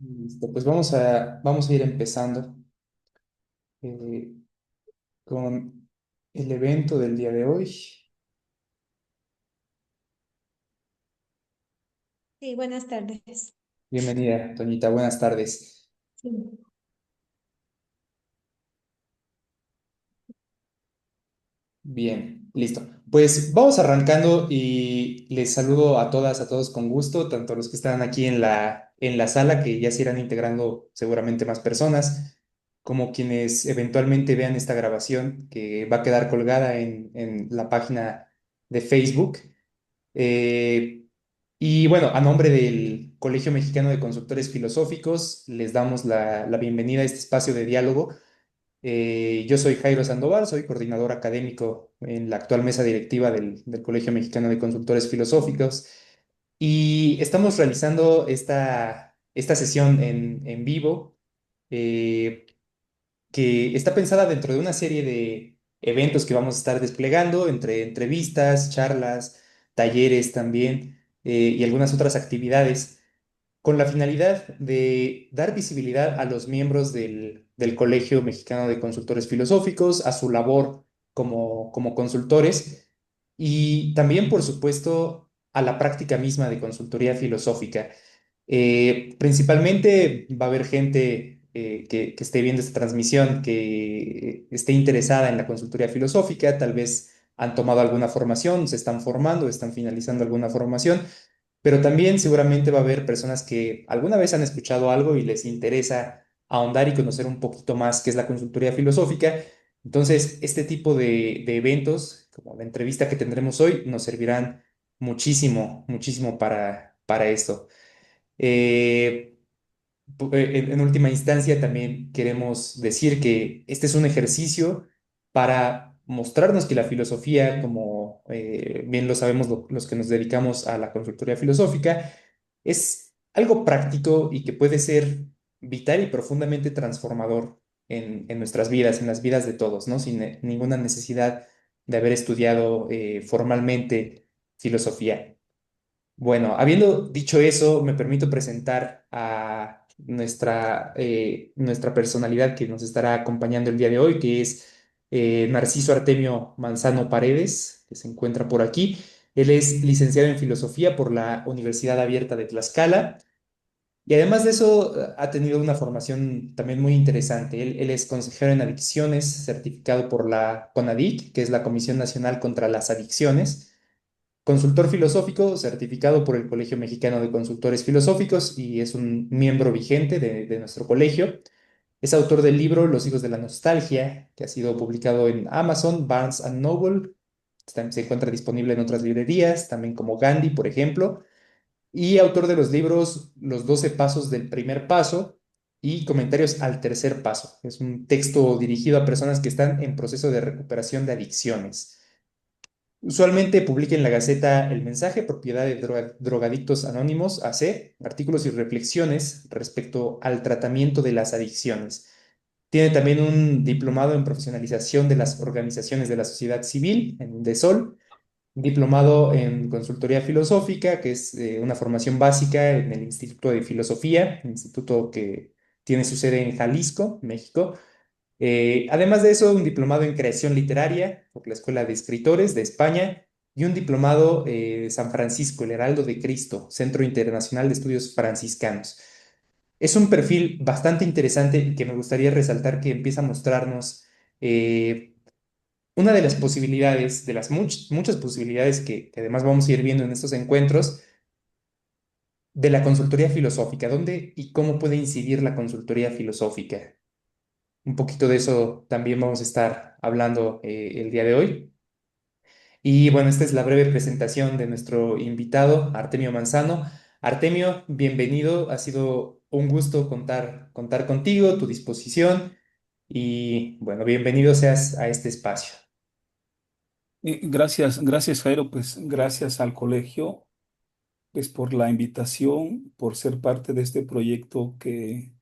Listo, pues vamos a ir empezando eh, con el evento del día de hoy. Sí, buenas tardes. Bienvenida, Toñita, buenas tardes. Sí. Bien, listo. Pues vamos arrancando y les saludo a todas, a todos con gusto, tanto los que están aquí en la sala, que ya se irán integrando seguramente más personas, como quienes eventualmente vean esta grabación que va a quedar colgada en la página de Facebook. Eh, y bueno, a nombre del Colegio Mexicano de Consultores Filosóficos, les damos la bienvenida a este espacio de diálogo. Yo soy Jairo Sandoval, soy coordinador académico en la actual mesa directiva del Colegio Mexicano de Consultores Filosóficos y estamos realizando esta sesión en vivo. eh, que está pensada dentro de una serie de eventos que vamos a estar desplegando, entre entrevistas, charlas, talleres también, y algunas otras actividades, con la finalidad de dar visibilidad a los miembros del Colegio Mexicano de Consultores Filosóficos, a su labor como consultores, y también, por supuesto, a la práctica misma de consultoría filosófica. Principalmente va a haber gente que esté viendo esta transmisión, que esté interesada en la consultoría filosófica, tal vez han tomado alguna formación, se están formando, están finalizando alguna formación, pero también seguramente va a haber personas que alguna vez han escuchado algo y les interesa ahondar y conocer un poquito más qué es la consultoría filosófica. Entonces, este tipo de eventos, como la entrevista que tendremos hoy, nos servirán muchísimo, muchísimo para esto. Eh, en última instancia, también queremos decir que este es un ejercicio para mostrarnos que la filosofía, como bien lo sabemos los que nos dedicamos a la consultoría filosófica, es algo práctico y que puede ser vital y profundamente transformador en nuestras vidas, en las vidas de todos, ¿no? Sin ninguna necesidad de haber estudiado formalmente filosofía. Bueno, habiendo dicho eso, me permito presentar a nuestra personalidad que nos estará acompañando el día de hoy, que es Narciso Artemio Manzano Paredes, que se encuentra por aquí. Él es licenciado en Filosofía por la Universidad Abierta de Tlaxcala y además de eso ha tenido una formación también muy interesante. Él es consejero en adicciones, certificado por la CONADIC, que es la Comisión Nacional contra las Adicciones. Consultor filosófico, certificado por el Colegio Mexicano de Consultores Filosóficos y es un miembro vigente de nuestro colegio. Es autor del libro Los hijos de la nostalgia, que ha sido publicado en Amazon, Barnes and Noble. Se encuentra disponible en otras librerías, también como Gandhi, por ejemplo. Y autor de los libros Los 12 pasos del primer paso y Comentarios al tercer paso. Es un texto dirigido a personas que están en proceso de recuperación de adicciones. Usualmente publica en la Gaceta El Mensaje, propiedad de Drogadictos Anónimos, AC, artículos y reflexiones respecto al tratamiento de las adicciones. Tiene también un diplomado en profesionalización de las organizaciones de la sociedad civil, en DESOL, un diplomado en consultoría filosófica, que es una formación básica en el Instituto de Filosofía, instituto que tiene su sede en Jalisco, México. Además de eso, un diplomado en creación literaria por la Escuela de Escritores de España y un diplomado de San Francisco, el Heraldo de Cristo, Centro Internacional de Estudios Franciscanos. Es un perfil bastante interesante y que me gustaría resaltar que empieza a mostrarnos eh, una de las posibilidades, de las muchas posibilidades que además vamos a ir viendo en estos encuentros, de la consultoría filosófica. ¿Dónde y cómo puede incidir la consultoría filosófica? Un poquito de eso también vamos a estar hablando el día de hoy. Y bueno, esta es la breve presentación de nuestro invitado, Artemio Manzano. Artemio, bienvenido. Ha sido un gusto contar contigo, tu disposición y bueno, bienvenido seas a este espacio. Gracias Jairo, pues gracias al colegio, pues por la invitación, por ser parte de este proyecto que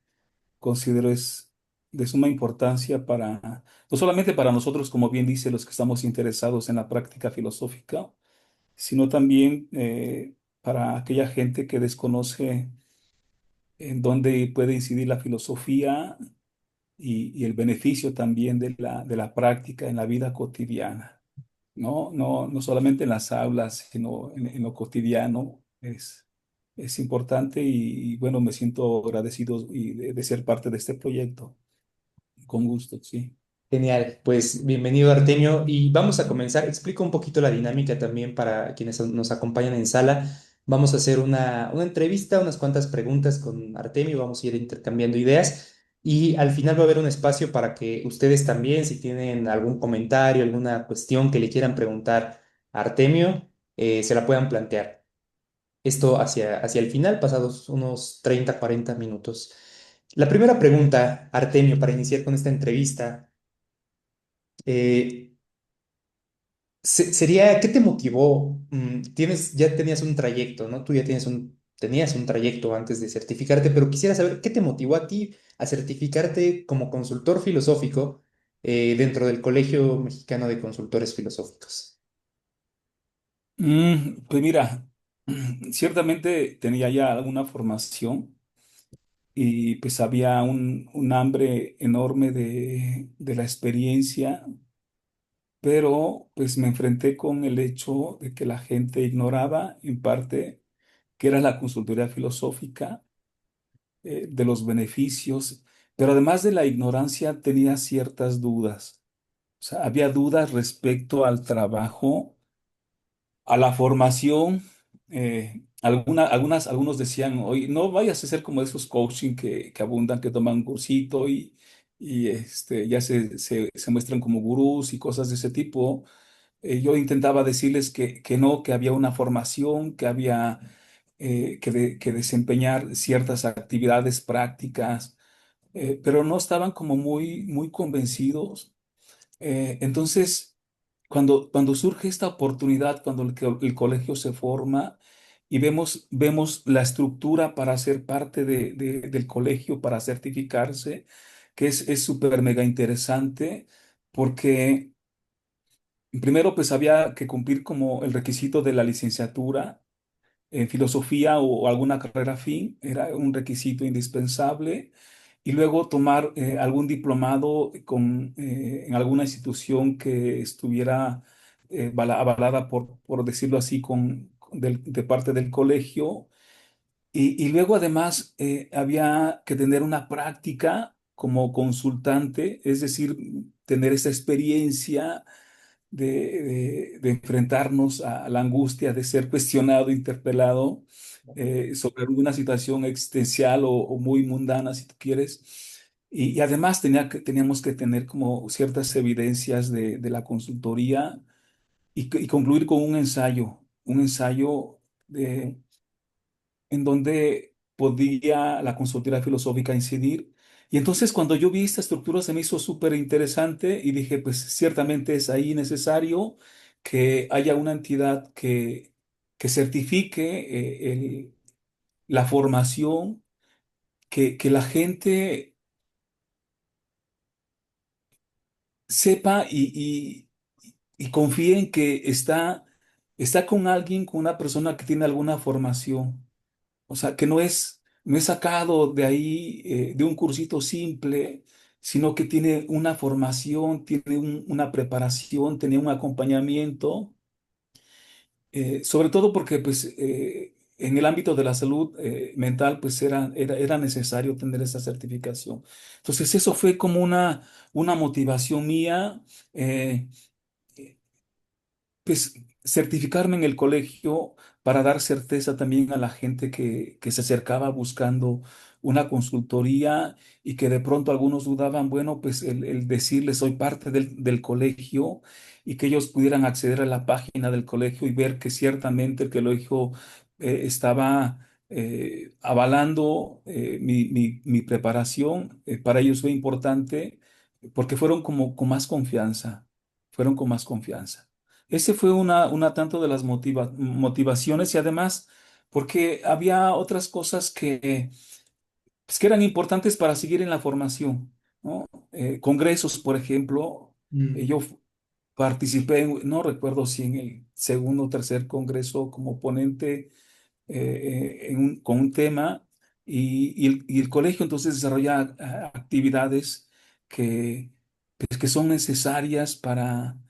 considero es de suma importancia para, no solamente para nosotros, como bien dice, los que estamos interesados en la práctica filosófica, sino también para aquella gente que desconoce en donde puede incidir la filosofía y el beneficio también de la práctica en la vida cotidiana. No solamente en las aulas, sino en lo cotidiano. Es importante y, bueno, me siento agradecido de ser parte de este proyecto. Con gusto, sí. Genial, pues bienvenido Artemio y vamos a comenzar. Explico un poquito la dinámica también para quienes nos acompañan en sala. Vamos a hacer una entrevista, unas cuantas preguntas con Artemio, vamos a ir intercambiando ideas y al final va a haber un espacio para que ustedes también, si tienen algún comentario, alguna cuestión que le quieran preguntar a Artemio, se la puedan plantear. Esto hacia el final, pasados unos 30 40 minutos. La primera pregunta, Artemio, para iniciar con esta entrevista. Eh, Sería, ¿qué te motivó? Ya tenías un trayecto, ¿no? Tú ya tenías un trayecto antes de certificarte, pero quisiera saber qué te motivó a ti a certificarte como consultor filosófico dentro del Colegio Mexicano de Consultores Filosóficos. Pues mira, ciertamente tenía ya alguna formación y pues había un hambre enorme de la experiencia, pero pues me enfrenté con el hecho de que la gente ignoraba en parte que era la consultoría filosófica, de los beneficios, pero además de la ignorancia tenía ciertas dudas. O sea, había dudas respecto al trabajo, a la formación. Algunos decían, oye, no vayas a ser como esos coaching que abundan, que toman un cursito y ya se muestran como gurús y cosas de ese tipo. Yo intentaba decirles que no, que había una formación, que había que desempeñar ciertas actividades prácticas, pero no estaban como muy convencidos. Entonces, cuando surge esta oportunidad, cuando el colegio se forma y vemos la estructura para ser parte del colegio, para certificarse, que es súper mega interesante, porque primero pues había que cumplir como el requisito de la licenciatura en filosofía o alguna carrera afín, era un requisito indispensable, y luego tomar algún diplomado en alguna institución que estuviera avalada por decirlo así, de parte del colegio. Y luego además había que tener una práctica como consultante, es decir, tener esa experiencia de enfrentarnos a la angustia de ser cuestionado, interpelado sobre alguna situación existencial o muy mundana, si tú quieres. Y además teníamos que tener como ciertas evidencias de la consultoría y concluir con un ensayo en donde podía la consultoría filosófica incidir. Y entonces cuando yo vi esta estructura se me hizo súper interesante y dije, pues ciertamente es ahí necesario que haya una entidad que certifique la formación, que la gente sepa y confíe en que está con alguien, con una persona que tiene alguna formación. O sea, que no es sacado de ahí, de un cursito simple, sino que tiene una formación, tiene una preparación, tiene un acompañamiento, sobre todo porque pues, en el ámbito de la salud mental pues era necesario tener esa certificación. Entonces eso fue como una motivación mía. eh, pues certificarme en el colegio para dar certeza también a la gente que se acercaba buscando una consultoría y que de pronto algunos dudaban, bueno, pues el decirles soy parte del colegio y que ellos pudieran acceder a la página del colegio y ver que ciertamente el colegio estaba avalando mi preparación. Para ellos fue importante porque fueron como con más confianza, fueron con más confianza. Ese fue una tanto de las motivaciones y además porque había otras cosas pues, que eran importantes para seguir en la formación, ¿no? Congresos, por ejemplo, Mm, yo participé, no recuerdo si en el segundo o tercer congreso como ponente con un tema y el colegio entonces desarrolla actividades que, pues, que son necesarias para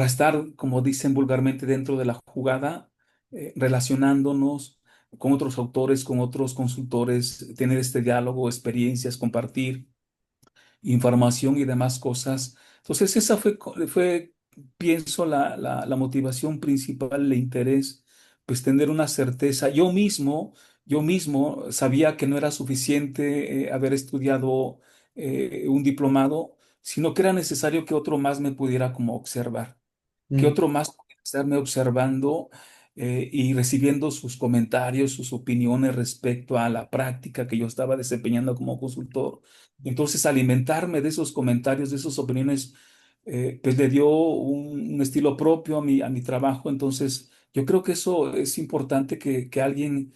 estar, como dicen vulgarmente, dentro de la jugada, relacionándonos con otros autores, con otros consultores, tener este diálogo, experiencias, compartir información y demás cosas. Entonces, esa fue pienso, la motivación principal, el interés, pues tener una certeza. Yo mismo sabía que no era suficiente haber estudiado un diplomado, sino que era necesario que otro más me pudiera como observar, que Mm. otro más pudiera estarme observando y recibiendo sus comentarios, sus opiniones respecto a la práctica que yo estaba desempeñando como consultor. Entonces, alimentarme de esos comentarios, de esas opiniones, pues le dio un estilo propio a mi trabajo. Entonces, yo creo que eso es importante que alguien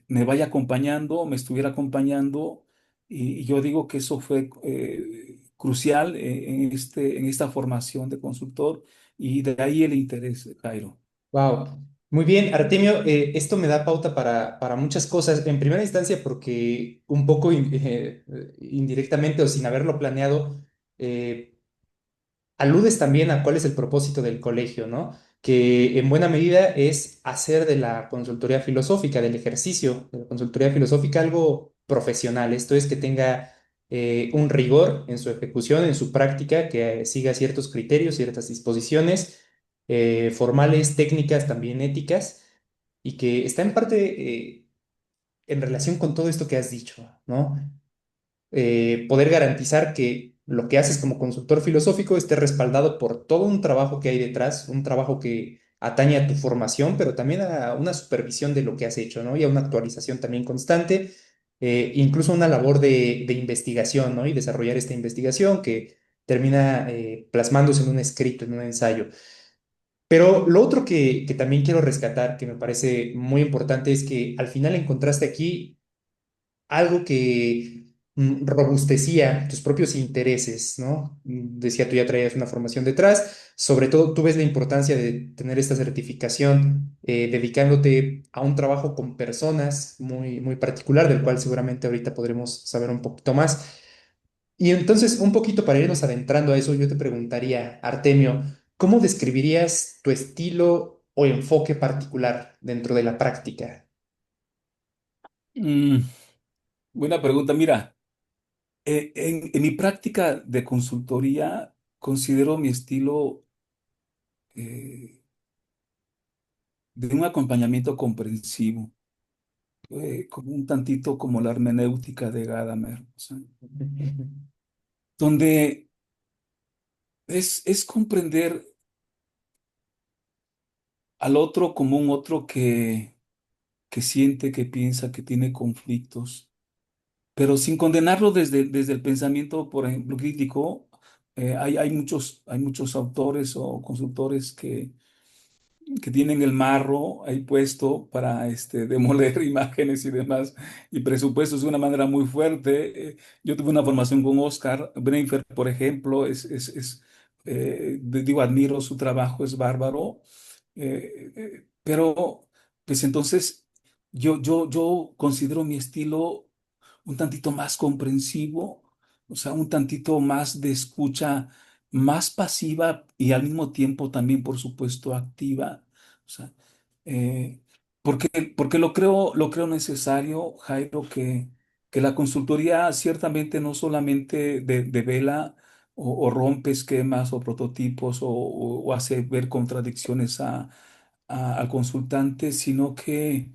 me vaya acompañando, me estuviera acompañando. Y yo digo que eso fue crucial en esta formación de consultor y de ahí el interés, Jairo. Wow. Muy bien, Artemio, esto me da pauta para muchas cosas. En primera instancia, porque un poco indirectamente o sin haberlo planeado, eh, aludes también a cuál es el propósito del colegio, ¿no? Que en buena medida es hacer de la consultoría filosófica, del ejercicio de la consultoría filosófica, algo profesional. Esto es que tenga un rigor en su ejecución, en su práctica, que siga ciertos criterios, ciertas disposiciones formales, técnicas, también éticas, y que está en parte en relación con todo esto que has dicho, ¿no? Poder garantizar que lo que haces como consultor filosófico esté respaldado por todo un trabajo que hay detrás, un trabajo que atañe a tu formación, pero también a una supervisión de lo que has hecho, ¿no? Y a una actualización también constante, incluso una labor de investigación, ¿no? Y desarrollar esta investigación que termina plasmándose en un escrito, en un ensayo. Pero lo otro que también quiero rescatar, que me parece muy importante, es que al final encontraste aquí algo que robustecía tus propios intereses, ¿no? Decía, tú ya traías una formación detrás, sobre todo tú ves la importancia de tener esta certificación, dedicándote a un trabajo con personas muy, muy particular, del cual seguramente ahorita podremos saber un poquito más. Y entonces, un poquito para irnos adentrando a eso, yo te preguntaría, Artemio, ¿cómo describirías tu estilo o enfoque particular dentro de la práctica? Mm, buena pregunta. Mira. En mi práctica de consultoría, considero mi estilo eh, de un acompañamiento comprensivo, como un tantito como la hermenéutica de Gadamer, o sea, donde es comprender al otro como un otro que siente, que piensa, que tiene conflictos, pero sin condenarlo desde el pensamiento, por ejemplo, crítico. Hay muchos autores o consultores que tienen el marro ahí puesto para demoler imágenes y demás, y presupuestos de una manera muy fuerte. Yo tuve una formación con Oscar Brenfer, por ejemplo, digo, admiro su trabajo, es bárbaro, pero pues entonces yo considero mi estilo un tantito más comprensivo, o sea, un tantito más de escucha, más pasiva y al mismo tiempo también, por supuesto, activa. O sea, eh, porque lo creo necesario, Jairo, que la consultoría ciertamente no solamente devela o rompe esquemas o prototipos o hace ver contradicciones al consultante, sino que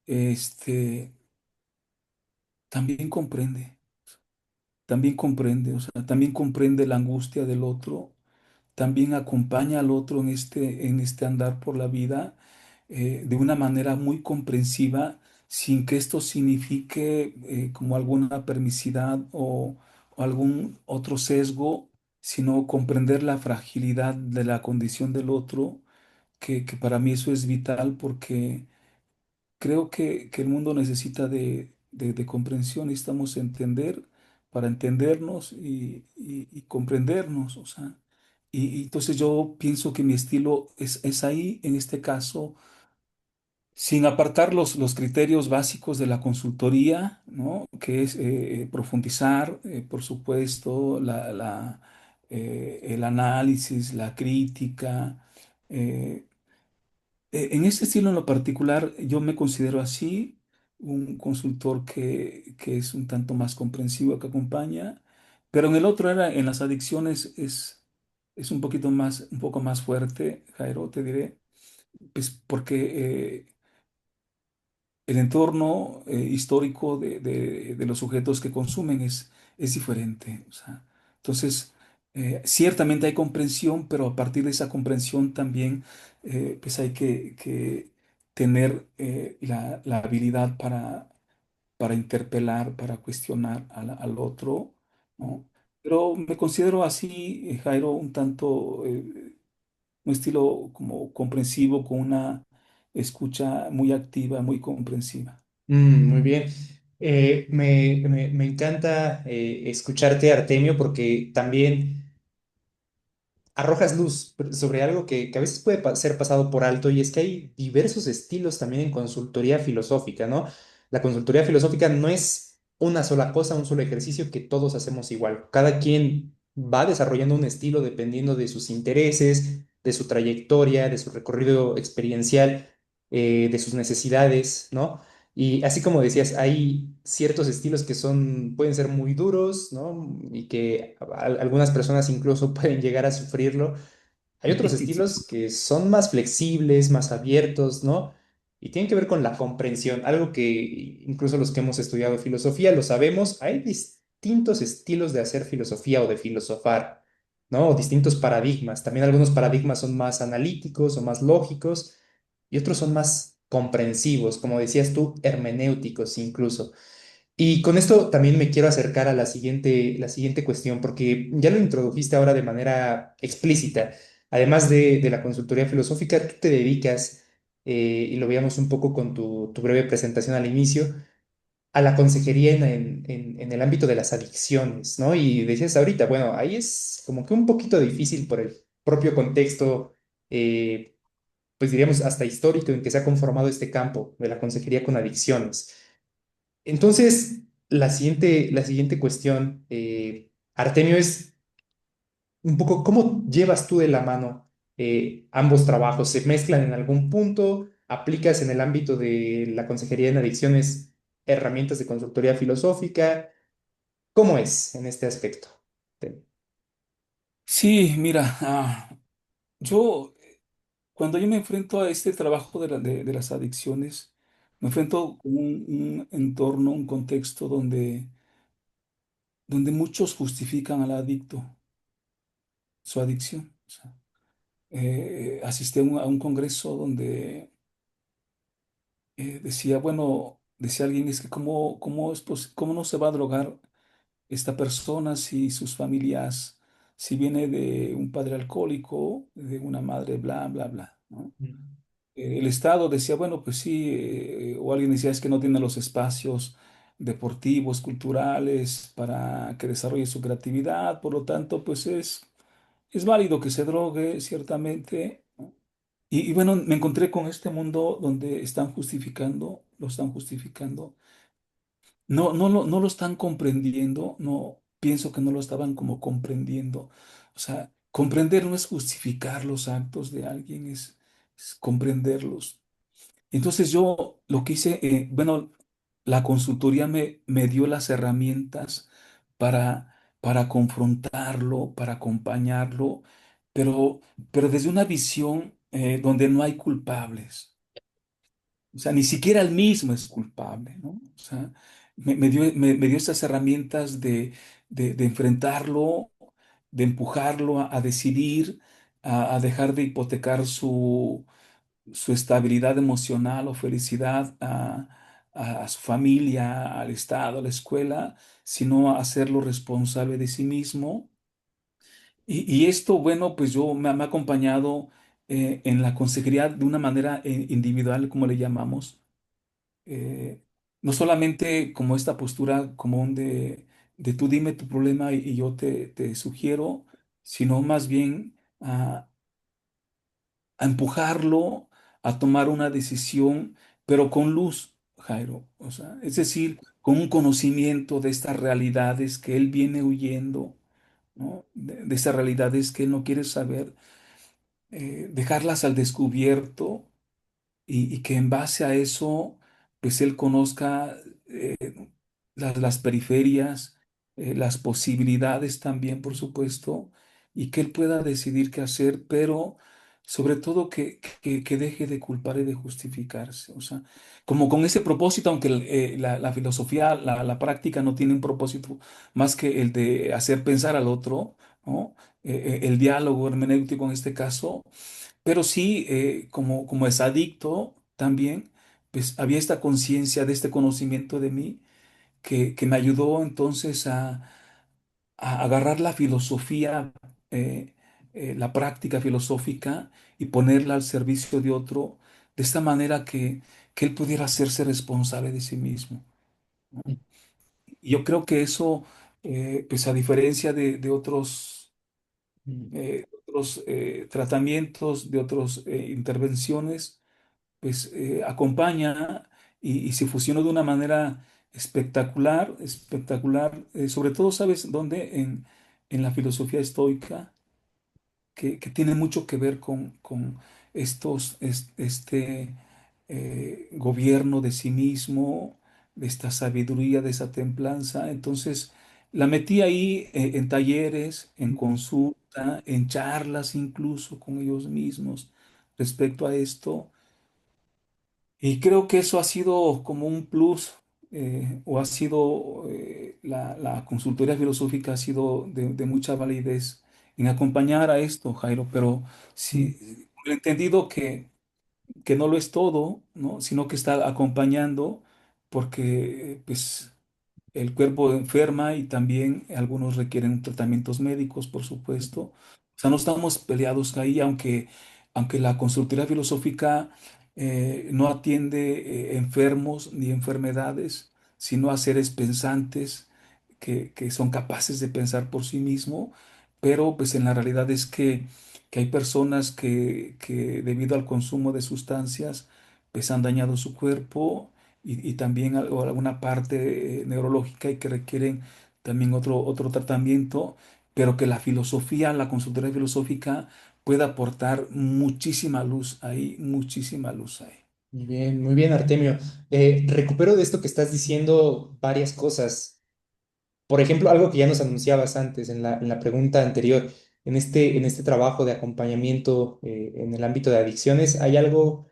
este, también comprende, o sea, también comprende la angustia del otro, también acompaña al otro en este andar por la vida de una manera muy comprensiva, sin que esto signifique como alguna permisidad o algún otro sesgo, sino comprender la fragilidad de la condición del otro, que para mí eso es vital porque creo que el mundo necesita de comprensión, necesitamos entender para entendernos y comprendernos, o sea, y entonces yo pienso que mi estilo es ahí, en este caso, sin apartar los criterios básicos de la consultoría, ¿no? Que es profundizar, por supuesto, el análisis, la crítica. eh, en este estilo en lo particular, yo me considero así, un consultor que es un tanto más comprensivo, que acompaña, pero en el otro era, en las adicciones, es un poco más fuerte, Jairo, te diré, pues porque el entorno histórico de los sujetos que consumen es diferente. O sea, entonces, ciertamente hay comprensión, pero a partir de esa comprensión también pues hay que tener la habilidad para interpelar, para cuestionar al otro, ¿no? Pero me considero así, Jairo, un tanto, un estilo como comprensivo, con una escucha muy activa, muy comprensiva. Muy bien. Me encanta escucharte, Artemio, porque también arrojas luz sobre algo que a veces puede ser pasado por alto y es que hay diversos estilos también en consultoría filosófica, ¿no? La consultoría filosófica no es una sola cosa, un solo ejercicio que todos hacemos igual. Cada quien va desarrollando un estilo dependiendo de sus intereses, de su trayectoria, de su recorrido experiencial, de sus necesidades, ¿no? Y así como decías, hay ciertos estilos que pueden ser muy duros, ¿no? Y que algunas personas incluso pueden llegar a sufrirlo. Hay otros estilos que son más flexibles, más abiertos, ¿no? Y tienen que ver con la comprensión, algo que incluso los que hemos estudiado filosofía lo sabemos. Hay distintos estilos de hacer filosofía o de filosofar, ¿no? O distintos paradigmas. También algunos paradigmas son más analíticos o más lógicos y otros son más comprensivos, como decías tú, hermenéuticos incluso. Y con esto también me quiero acercar a la siguiente cuestión, porque ya lo introdujiste ahora de manera explícita. Además de la consultoría filosófica, tú te dedicas, y lo veíamos un poco con tu breve presentación al inicio, a la consejería en el ámbito de las adicciones, ¿no? Y decías ahorita, bueno, ahí es como que un poquito difícil por el propio contexto, eh, pues diríamos hasta histórico en que se ha conformado este campo de la consejería con adicciones. Entonces, la siguiente cuestión, Artemio, es un poco cómo llevas tú de la mano ambos trabajos. ¿Se mezclan en algún punto? ¿Aplicas en el ámbito de la consejería en adicciones herramientas de consultoría filosófica? ¿Cómo es en este aspecto? Te- Sí, mira, yo cuando yo me enfrento a este trabajo de las adicciones, me enfrento con un entorno, un contexto donde muchos justifican al adicto, su adicción. O sea, asistí a un congreso donde decía, bueno, decía alguien, es que cómo no se va a drogar esta persona si sus familias, si viene de un padre alcohólico, de una madre, bla, bla, bla, ¿no? El Estado decía, bueno, pues sí, o alguien decía, es que no tiene los espacios deportivos, culturales, para que desarrolle su creatividad, por lo tanto, pues es válido que se drogue, ciertamente, ¿no? Y bueno, me encontré con este mundo donde están justificando, lo están justificando. No lo están comprendiendo, no, pienso que no lo estaban como comprendiendo. O sea, comprender no es justificar los actos de alguien, es comprenderlos. Entonces yo lo que hice, bueno, la consultoría me dio las herramientas para confrontarlo, para acompañarlo, pero, pero desde una visión donde no hay culpables. O sea, ni siquiera él mismo es culpable, ¿no? O sea, me dio esas herramientas de enfrentarlo, de empujarlo a decidir, a dejar de hipotecar su estabilidad emocional o felicidad a su familia, al Estado, a la escuela, sino a hacerlo responsable de sí mismo. Y esto, bueno, pues me ha acompañado en la consejería de una manera individual, como le llamamos, eh, no solamente como esta postura común de tú dime tu problema y yo te sugiero, sino más bien a empujarlo a tomar una decisión pero con luz, Jairo. O sea, es decir, con un conocimiento de estas realidades que él viene huyendo, ¿no? De estas realidades que él no quiere saber, dejarlas al descubierto y que en base a eso, pues él conozca las periferias, las posibilidades también, por supuesto, y que él pueda decidir qué hacer, pero sobre todo que deje de culpar y de justificarse. O sea, como con ese propósito, aunque la filosofía, la práctica no tiene un propósito más que el de hacer pensar al otro, ¿no? El diálogo hermenéutico en este caso, pero sí, como es adicto también, pues había esta conciencia de este conocimiento de mí que me ayudó entonces a agarrar la filosofía, la práctica filosófica y ponerla al servicio de otro, de esta manera que él pudiera hacerse responsable de sí mismo. Y yo creo que eso, pues a diferencia de otros tratamientos, de otras intervenciones, pues acompaña y se fusionó de una manera espectacular, espectacular, sobre todo, ¿sabes dónde? En la filosofía estoica, que tiene mucho que ver con este gobierno de sí mismo, de esta sabiduría, de esa templanza. Entonces, la metí ahí en talleres, en consulta, en charlas incluso con ellos mismos respecto a esto. Y creo que eso ha sido como un plus, o ha sido, la consultoría filosófica ha sido de mucha validez en acompañar a esto, Jairo, pero sí, he entendido que no lo es todo, ¿no? Sino que está acompañando porque, pues, el cuerpo enferma y también algunos requieren tratamientos médicos, por supuesto. O sea, no estamos peleados ahí, aunque la consultoría filosófica no atiende enfermos ni enfermedades, sino a seres pensantes que son capaces de pensar por sí mismo, pero pues en la realidad es que hay personas que debido al consumo de sustancias, pues han dañado su cuerpo y también o alguna parte neurológica y que requieren también otro tratamiento, pero que la filosofía, la consultoría filosófica puede aportar muchísima luz ahí, muchísima luz ahí. Muy bien, Artemio. Recupero de esto que estás diciendo varias cosas. Por ejemplo, algo que ya nos anunciabas antes en la pregunta anterior, en este trabajo de acompañamiento en el ámbito de adicciones, hay algo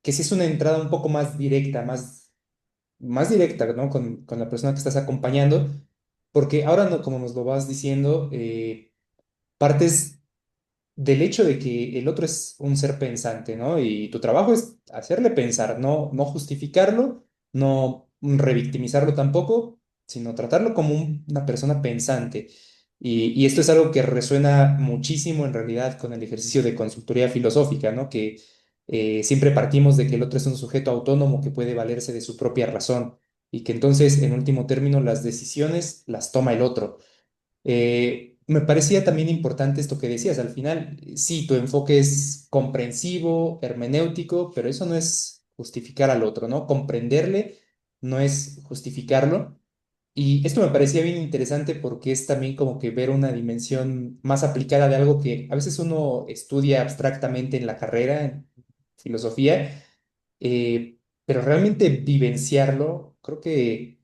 que sí es una entrada un poco más directa, más directa, ¿no? Con la persona que estás acompañando, porque ahora, como nos lo vas diciendo, partes del hecho de que el otro es un ser pensante, ¿no? Y tu trabajo es hacerle pensar, no justificarlo, no revictimizarlo tampoco, sino tratarlo como una persona pensante. Y esto es algo que resuena muchísimo en realidad con el ejercicio de consultoría filosófica, ¿no? Que siempre partimos de que el otro es un sujeto autónomo que puede valerse de su propia razón y que entonces, en último término, las decisiones las toma el otro. Me parecía también importante esto que decías al final. Sí, tu enfoque es comprensivo, hermenéutico, pero eso no es justificar al otro, ¿no? Comprenderle no es justificarlo. Y esto me parecía bien interesante porque es también como que ver una dimensión más aplicada de algo que a veces uno estudia abstractamente en la carrera, en filosofía, pero realmente vivenciarlo, creo que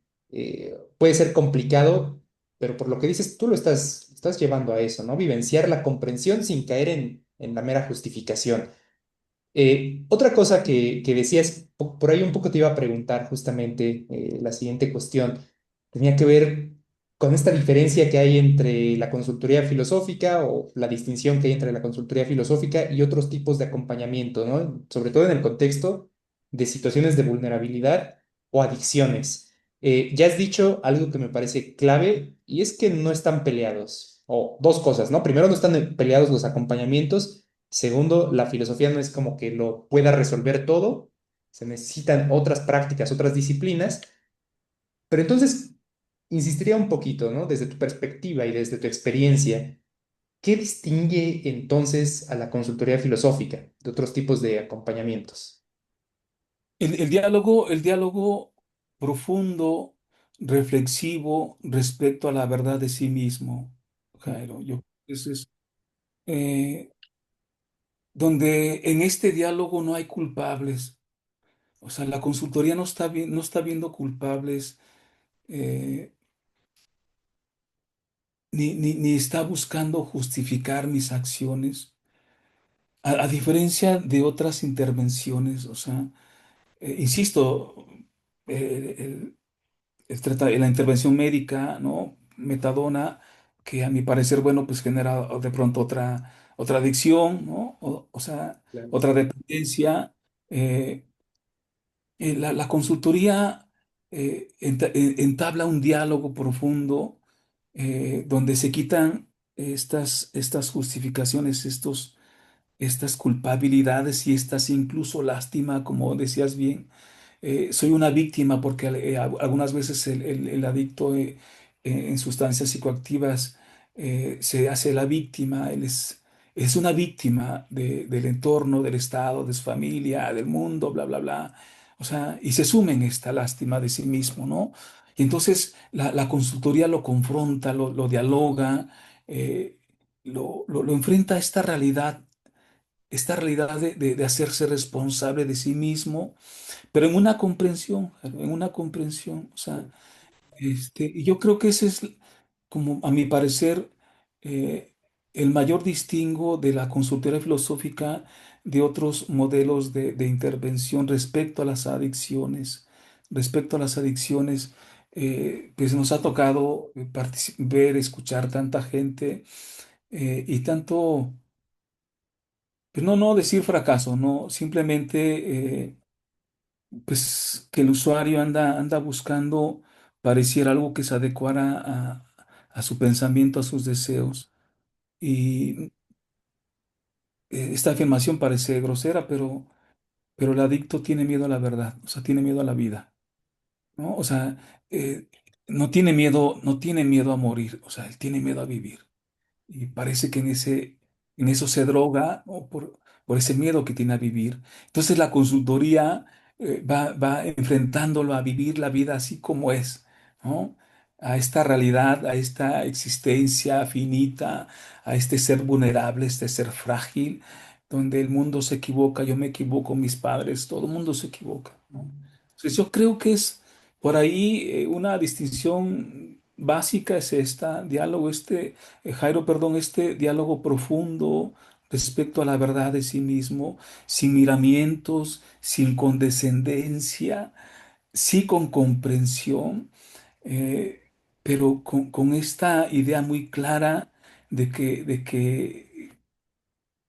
puede ser complicado, pero por lo que dices, tú estás llevando a eso, ¿no? Vivenciar la comprensión sin caer en la mera justificación. Otra cosa que decías, por ahí un poco te iba a preguntar justamente la siguiente cuestión, tenía que ver con esta diferencia que hay entre la consultoría filosófica o la distinción que hay entre la consultoría filosófica y otros tipos de acompañamiento, ¿no? Sobre todo en el contexto de situaciones de vulnerabilidad o adicciones. Ya has dicho algo que me parece clave y es que no están peleados, o dos cosas, ¿no? Primero, no están peleados los acompañamientos. Segundo, la filosofía no es como que lo pueda resolver todo, se necesitan otras prácticas, otras disciplinas, pero entonces insistiría un poquito, ¿no? Desde tu perspectiva y desde tu experiencia, ¿qué distingue entonces a la consultoría filosófica de otros tipos de acompañamientos? el diálogo profundo, reflexivo respecto a la verdad de sí mismo, Jairo. Ese es, eh, donde en este diálogo no hay culpables. O sea, la consultoría no está viendo culpables, eh, ni está buscando justificar mis acciones, a diferencia de otras intervenciones. O sea, insisto, eh, la intervención médica, ¿no? Metadona, que a mi parecer, bueno, pues genera de pronto otra adicción, ¿no? O sea, Claro. otra dependencia. eh, la consultoría entabla un diálogo profundo, donde se quitan estas justificaciones, estas culpabilidades y estas incluso lástima, como decías bien. Soy una víctima porque algunas veces el adicto, en sustancias psicoactivas, se hace la víctima. Él es una víctima del entorno, del Estado, de su familia, del mundo, bla, bla, bla. O sea, y se sume en esta lástima de sí mismo, ¿no? Y entonces la consultoría lo confronta, lo dialoga, eh, lo enfrenta a esta realidad de hacerse responsable de sí mismo, pero en una comprensión. O sea, y yo creo que ese es, como a mi parecer, eh, el mayor distingo de la consultoría filosófica de otros modelos de intervención respecto a las adicciones. Respecto a las adicciones, pues nos ha tocado ver, escuchar tanta gente, y tanto, pues no decir fracaso, no, simplemente, pues que el usuario anda buscando, pareciera algo que se adecuara a su pensamiento, a sus deseos. Y esta afirmación parece grosera, pero el adicto tiene miedo a la verdad, o sea, tiene miedo a la vida, ¿no? O sea, no tiene miedo a morir, o sea, él tiene miedo a vivir. Y parece que en eso se droga, ¿no? Por ese miedo que tiene a vivir. Entonces la consultoría, va enfrentándolo a vivir la vida así como es, ¿no? A esta realidad, a esta existencia finita, a este ser vulnerable, este ser frágil, donde el mundo se equivoca, yo me equivoco, mis padres, todo el mundo se equivoca, ¿no? Entonces yo creo que es por ahí, una distinción básica es esta, Jairo, perdón, este diálogo profundo respecto a la verdad de sí mismo, sin miramientos, sin condescendencia, sí con comprensión, eh, pero con esta idea muy clara de que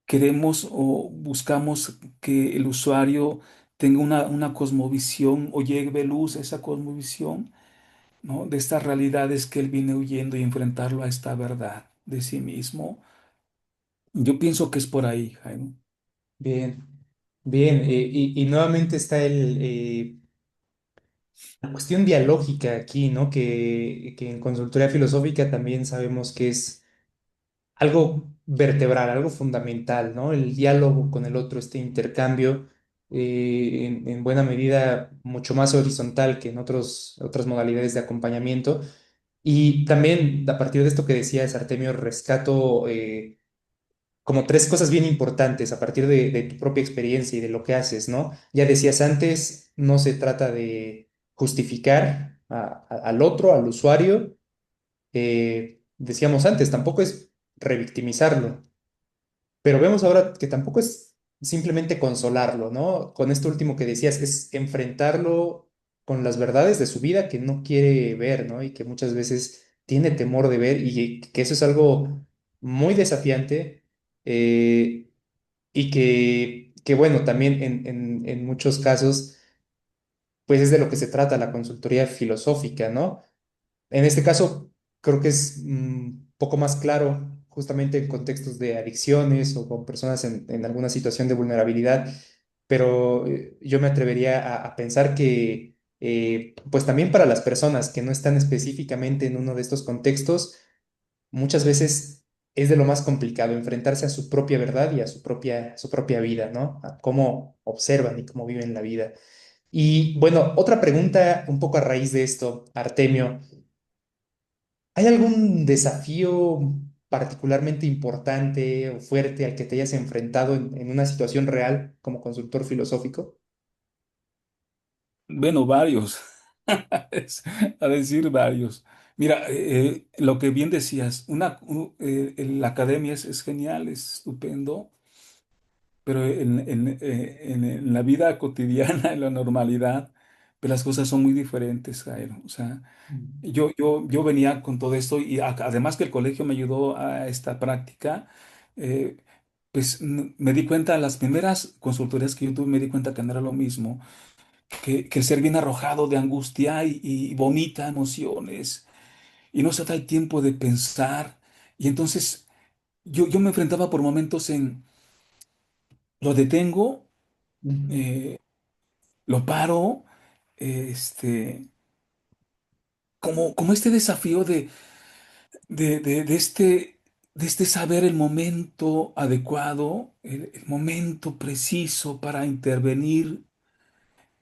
queremos o buscamos que el usuario tenga una cosmovisión o lleve luz a esa cosmovisión, ¿no? De estas realidades que él viene huyendo y enfrentarlo a esta verdad de sí mismo. Yo pienso que es por ahí, Jaime. Bien, bien. Y nuevamente está la cuestión dialógica aquí, ¿no? Que en consultoría filosófica también sabemos que es algo vertebral, algo fundamental, ¿no? El diálogo con el otro, este intercambio, en buena medida mucho más horizontal que en otras modalidades de acompañamiento. Y también a partir de esto que decías, Artemio, rescato como tres cosas bien importantes a partir de tu propia experiencia y de lo que haces, ¿no? Ya decías antes, no se trata de justificar al otro, al usuario. Decíamos antes, tampoco es revictimizarlo, pero vemos ahora que tampoco es simplemente consolarlo, ¿no? Con esto último que decías, es enfrentarlo con las verdades de su vida que no quiere ver, ¿no? Y que muchas veces tiene temor de ver y que eso es algo muy desafiante, eh, y que, bueno, también en muchos casos, pues es de lo que se trata la consultoría filosófica, ¿no? En este caso, creo que es un poco más claro, justamente en contextos de adicciones o con personas en alguna situación de vulnerabilidad, pero yo me atrevería a pensar que, pues también para las personas que no están específicamente en uno de estos contextos, muchas veces es de lo más complicado enfrentarse a su propia verdad y a su propia vida, ¿no? A cómo observan y cómo viven la vida. Y bueno, otra pregunta un poco a raíz de esto, Artemio. ¿Hay algún desafío particularmente importante o fuerte al que te hayas enfrentado en una situación real como consultor filosófico? Bueno, varios, a decir varios. Mira, lo que bien decías, la academia es genial, es estupendo, pero en la vida cotidiana, en la normalidad, pues las cosas son muy diferentes, Jairo. O sea, Mm, yo venía con todo esto y además que el colegio me ayudó a esta práctica, eh, pues me di cuenta, las primeras consultorías que yo tuve, me di cuenta que no era lo mismo, que el ser bien arrojado de angustia y vomita emociones y no se da el tiempo de pensar. Y entonces yo me enfrentaba por momentos en, lo detengo, ujú, eh, lo paro, este, como este desafío de este saber el momento adecuado, el momento preciso para intervenir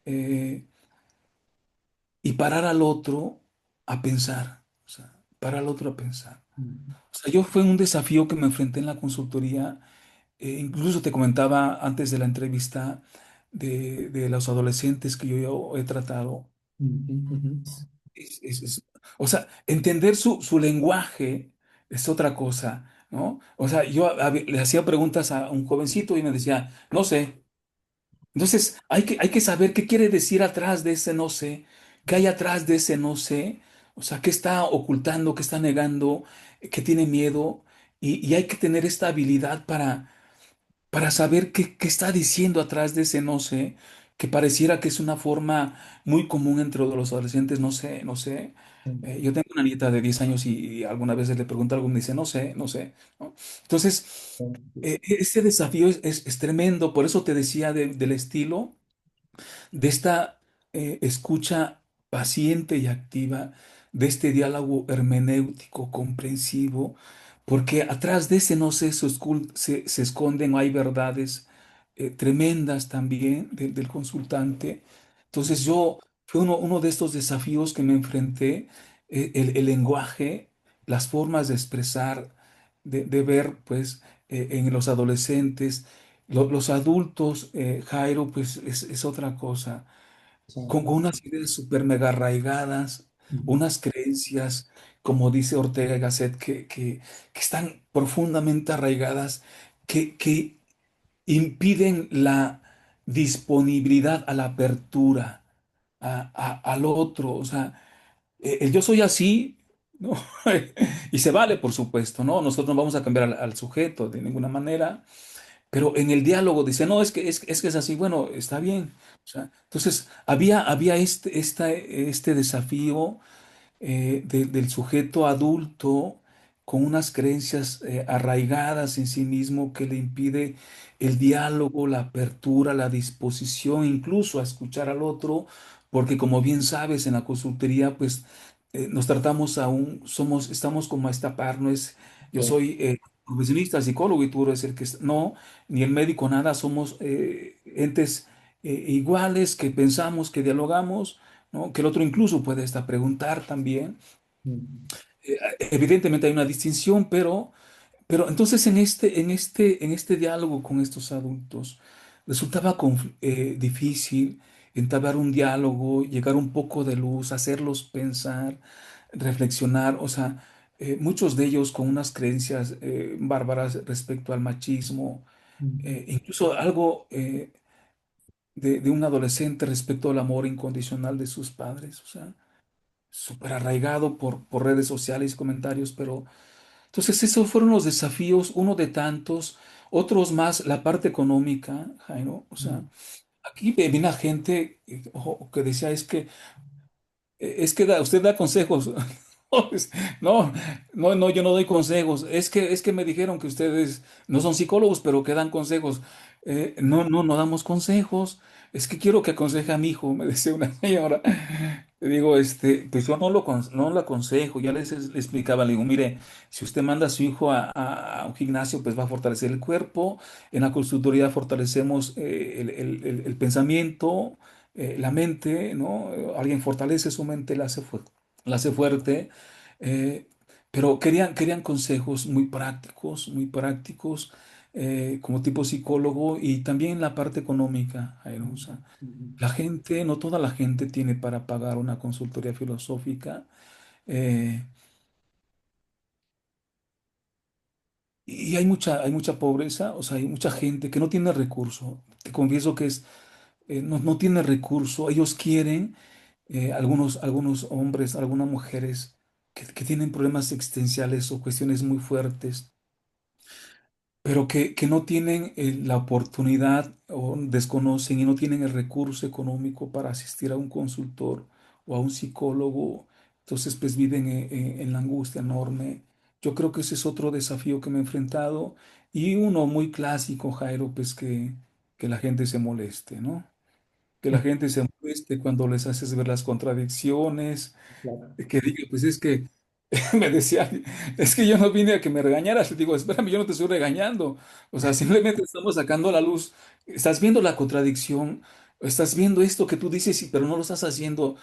eh, y parar al otro a pensar, o sea, parar al otro a pensar. ujú, O sea, yo fue un desafío que me enfrenté en la consultoría. Incluso te comentaba antes de la entrevista de los adolescentes que yo he tratado. ujú, ujú. O sea, entender su lenguaje es otra cosa, ¿no? O sea, le hacía preguntas a un jovencito y me decía, no sé. Entonces, hay que saber qué quiere decir atrás de ese no sé, qué hay atrás de ese no sé, o sea, qué está ocultando, qué está negando, qué tiene miedo, y hay que tener esta habilidad para saber qué está diciendo atrás de ese no sé, que pareciera que es una forma muy común entre los adolescentes, no sé, no sé. Yo tengo una nieta de 10 años y algunas veces le pregunto algo y me dice, no sé, no sé, ¿no? Entonces, ese desafío es tremendo, por eso te decía del estilo de esta escucha paciente y activa, de este diálogo hermenéutico comprensivo, porque atrás de ese no sé se esconden o hay verdades tremendas también del consultante. Entonces fue uno de estos desafíos que me enfrenté, el lenguaje, las formas de expresar, de ver, pues, en los adolescentes. Los adultos, Jairo, pues es otra cosa, con unas ideas súper mega arraigadas, unas creencias, como dice Ortega y Gasset, que están profundamente arraigadas, que impiden la disponibilidad a la apertura al otro. O sea, el yo soy así, ¿no? Y se vale, por supuesto, ¿no? Nosotros no vamos a cambiar al sujeto de ninguna manera, pero en el diálogo dice, no, es que es así, bueno, está bien. O sea, entonces, había este desafío del sujeto adulto con unas creencias arraigadas en sí mismo que le impide el diálogo, la apertura, la disposición, incluso a escuchar al otro, porque como bien sabes, en la consultoría, pues nos tratamos estamos como a esta par, no es, yo soy profesionista, psicólogo y tú eres el que no, ni el médico, nada, somos entes iguales que pensamos, que dialogamos, ¿no? Que el otro incluso puede hasta preguntar también. Evidentemente hay una distinción, pero entonces en este diálogo con estos adultos resultaba difícil entablar un diálogo, llegar un poco de luz, hacerlos pensar, reflexionar, o sea, muchos de ellos con unas creencias bárbaras respecto al machismo, incluso algo de un adolescente respecto al amor incondicional de sus padres, o sea, súper arraigado por redes sociales y comentarios, pero entonces esos fueron los desafíos, uno de tantos, otros más, la parte económica, Jairo, o sea, aquí viene gente ojo, que decía, es que usted da consejos. No, no, no, yo no doy consejos. Es que me dijeron que ustedes no son psicólogos, pero que dan consejos. No, no, no damos consejos. Es que quiero que aconseje a mi hijo, me decía una señora. Le digo, pues yo no lo aconsejo. Ya le explicaba, le digo, mire, si usted manda a su hijo a un gimnasio, pues va a fortalecer el cuerpo. En la consultoría fortalecemos el pensamiento, la mente, ¿no? Alguien fortalece su mente, la hace fuerte, eh, pero querían consejos muy prácticos, como tipo psicólogo y también la parte económica, Jairo. O sea, Ujú. la gente, no toda la gente tiene para pagar una consultoría filosófica. eh, y hay mucha pobreza, o sea, hay mucha gente que no tiene recurso. Te confieso que no tiene recurso. Ellos quieren, algunos hombres, algunas mujeres que tienen problemas existenciales o cuestiones muy fuertes, pero que no tienen la oportunidad o desconocen y no tienen el recurso económico para asistir a un consultor o a un psicólogo. Entonces, pues viven en la angustia enorme. Yo creo que ese es otro desafío que me he enfrentado y uno muy clásico, Jairo, pues que la gente se moleste, ¿no? Que la gente se moleste cuando les haces ver las contradicciones, Claro. que diga, pues es que me decía, es que yo no vine a que me regañaras. Le digo, espérame, yo no te estoy regañando. O sea, simplemente estamos sacando a la luz. Estás viendo la contradicción, estás viendo esto que tú dices, pero no lo estás haciendo.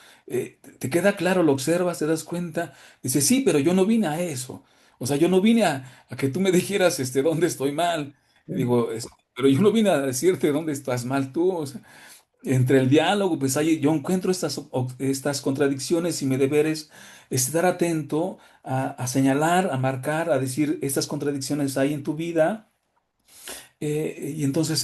Te queda claro, lo observas, te das cuenta. Dice, sí, pero yo no vine a eso. O sea, yo no vine a que tú me dijeras dónde estoy mal. Y digo, pero yo no vine a decirte dónde estás mal tú. O sea, entre el diálogo, pues ahí yo encuentro estas contradicciones y mi deber es estar atento a señalar, a marcar, a decir estas contradicciones hay en tu vida. Y entonces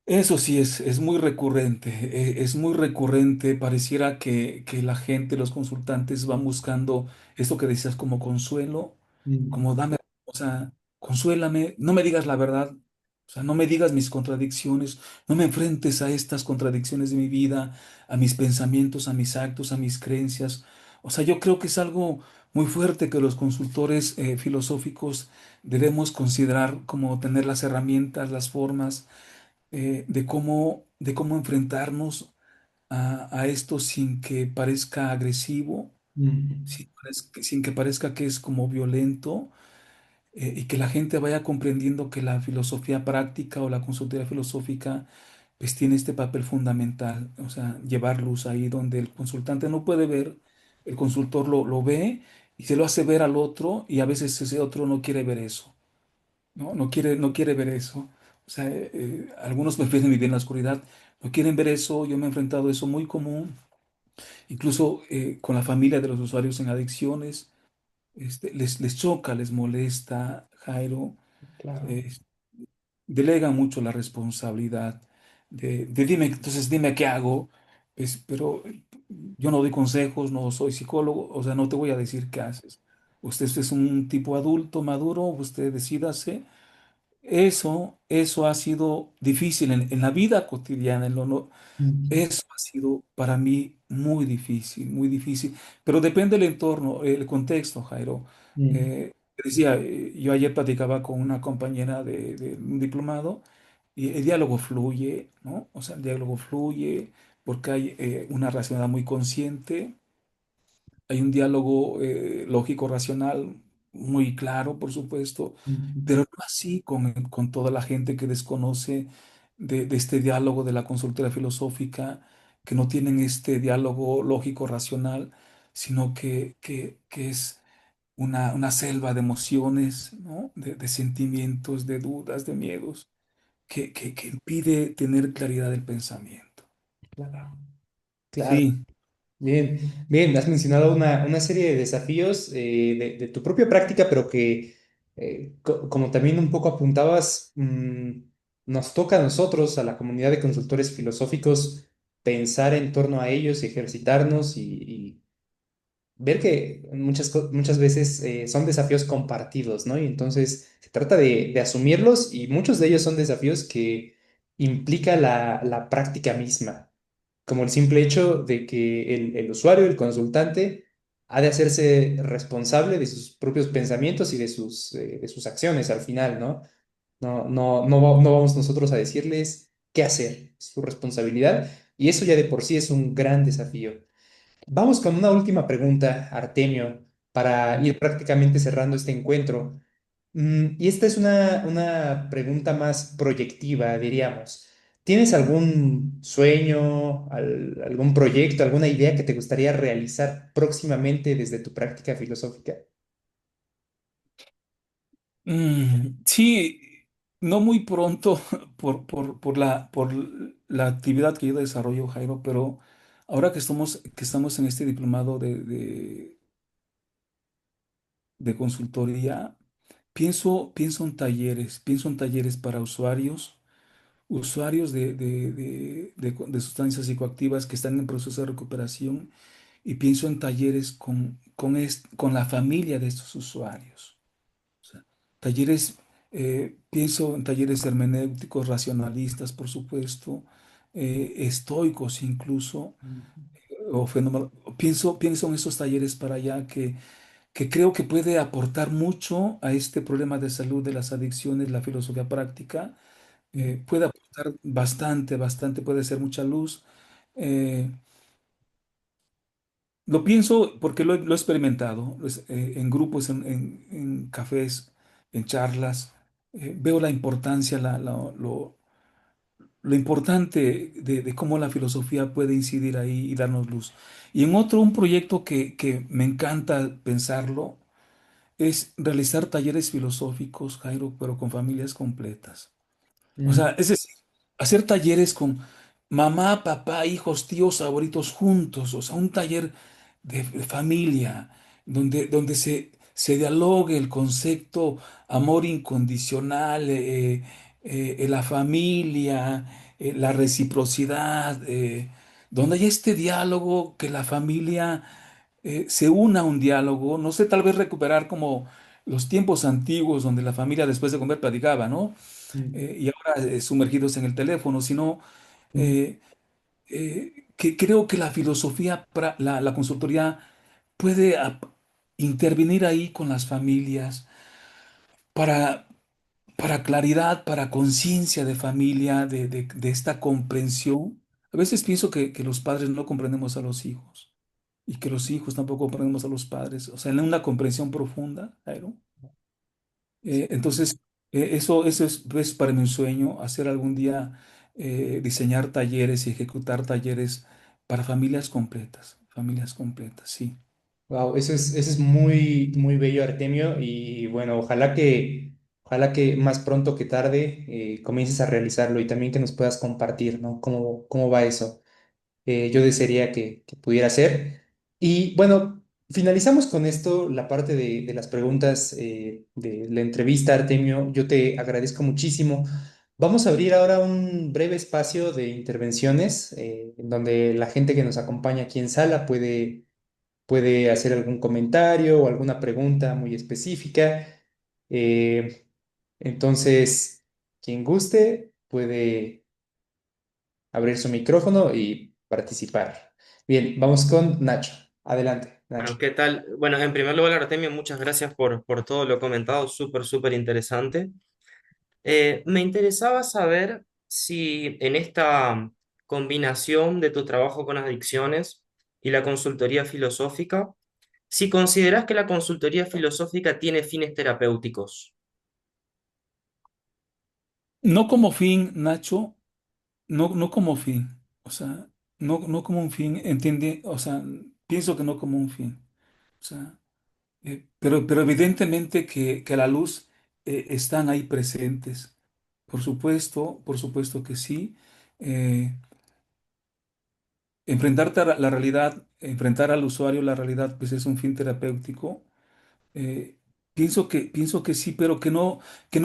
eso sí es muy recurrente, es muy recurrente. Pareciera que la gente, los consultantes van buscando esto que decías como consuelo, Mm, como dame, o sea, consuélame, no me digas la verdad, o sea, no me digas mis contradicciones, no me enfrentes a estas contradicciones de mi vida, a mis pensamientos, a mis actos, a mis creencias. O sea, yo creo que es algo muy fuerte que los consultores filosóficos debemos considerar como tener las herramientas, las formas de cómo enfrentarnos a esto sin que parezca agresivo, mm, sin que parezca que es como violento, y que la gente vaya comprendiendo que la filosofía práctica o la consultoría filosófica pues tiene este papel fundamental, o sea, llevar luz ahí donde el consultante no puede ver, el consultor lo ve y se lo hace ver al otro y a veces ese otro no quiere ver eso. ¿No? No quiere ver eso. O sea, algunos prefieren vivir en la oscuridad, no quieren ver eso. Yo me he enfrentado a eso muy común, incluso con la familia de los usuarios en adicciones. Les choca, les molesta, Jairo. claro. eh, Delegan mucho la responsabilidad de dime, entonces dime qué hago. Pero yo no doy consejos, no soy psicólogo, o sea, no te voy a decir qué haces. Usted es un tipo adulto, maduro, usted decídase. Eso ha sido difícil en la vida cotidiana, Mm, eso ha sido para mí muy difícil, muy difícil. Pero depende del entorno, el contexto, Jairo. mm, Te decía, yo ayer platicaba con una compañera de un diplomado y el diálogo fluye, ¿no? O sea, el diálogo fluye porque hay una racionalidad muy consciente. Hay un diálogo lógico, racional, muy claro, por supuesto, pero mm, no así con toda la gente que desconoce de este diálogo de la consultoría filosófica, que no tienen este diálogo lógico, racional, sino que es una selva de emociones, ¿no? De sentimientos, de dudas, de miedos, que impide tener claridad del pensamiento. claro. Claro. Sí, Bien, bien, has mencionado una serie de desafíos de tu propia práctica, pero que, como también un poco apuntabas, nos toca a nosotros, a la comunidad de consultores filosóficos, pensar en torno a ellos y ejercitarnos y ver que muchas veces son desafíos compartidos, ¿no? Y entonces se trata de asumirlos y muchos de ellos son desafíos que implica la práctica misma como el simple hecho de que el usuario, el consultante, ha de hacerse responsable de sus propios pensamientos y de sus acciones al final, ¿no? No vamos nosotros a decirles qué hacer, es su responsabilidad y eso ya de por sí es un gran desafío. Vamos con una última pregunta, Artemio, para ir prácticamente cerrando este encuentro. Y esta es una pregunta más proyectiva, diríamos. ¿Tienes algún sueño, algún proyecto, alguna idea que te gustaría realizar próximamente desde tu práctica filosófica? Sí, no muy pronto por la actividad que yo desarrollo, Jairo, pero ahora que estamos en este diplomado de consultoría, pienso en talleres para usuarios de sustancias psicoactivas que están en proceso de recuperación, y pienso en talleres con la familia de estos usuarios. O sea, talleres, pienso en talleres hermenéuticos, racionalistas, por supuesto, estoicos incluso, o pienso en esos talleres para allá que creo que puede aportar mucho a este problema de salud de las adicciones, la filosofía práctica. Puede aportar bastante, bastante, puede ser mucha luz. Eh, lo pienso porque lo he experimentado en grupos, en cafés, en charlas. Veo la importancia, lo importante de cómo la filosofía puede incidir ahí y darnos luz. Y en otro, un proyecto que me encanta pensarlo es realizar talleres filosóficos, Jairo, pero con familias completas. O sea, Mm, es decir, hacer talleres con mamá, papá, hijos, tíos, abuelitos juntos, o sea, un taller de familia, donde se dialogue el concepto amor incondicional, la familia, la reciprocidad, donde hay este diálogo, que la familia se una a un diálogo, no sé, tal vez recuperar como los tiempos antiguos donde la familia después de comer platicaba, ¿no? mm, Y ahora sumergidos en el teléfono, sino mm, eh, que creo que la filosofía, la consultoría puede intervenir ahí con las familias para, para claridad, para conciencia de familia, de esta comprensión. A veces pienso que los padres no comprendemos a los hijos y que los hijos tampoco comprendemos a los padres, o sea, en una comprensión profunda, Jairo. Entonces, eso es pues, para mí un sueño, hacer algún día, diseñar talleres y ejecutar talleres para familias completas, sí. wow, eso es muy, muy bello, Artemio, y bueno, ojalá que más pronto que tarde comiences a realizarlo y también que nos puedas compartir, ¿no? ¿Cómo va eso? Yo desearía que pudiera ser. Y bueno, finalizamos con esto la parte de las preguntas de la entrevista, Artemio. Yo te agradezco muchísimo. Vamos a abrir ahora un breve espacio de intervenciones en donde la gente que nos acompaña aquí en sala puede hacer algún comentario o alguna pregunta muy específica. Eh, entonces, quien guste puede abrir su micrófono y participar. Bien, vamos con Nacho. Adelante, Nacho. Bueno, ¿qué tal? Bueno, en primer lugar, Artemio, muchas gracias por todo lo comentado, súper, súper interesante. Me interesaba saber si en esta combinación de tu trabajo con adicciones y la consultoría filosófica, si consideras que la consultoría filosófica tiene fines terapéuticos. No como fin, Nacho, no como fin, o sea, no como un fin, entiende, o sea, pienso que no como un fin, o sea, pero evidentemente que a la luz están ahí presentes. Por supuesto que sí. Eh, Enfrentarte a la realidad, enfrentar al usuario la realidad, pues es un fin terapéutico. Eh, pienso que sí, pero que no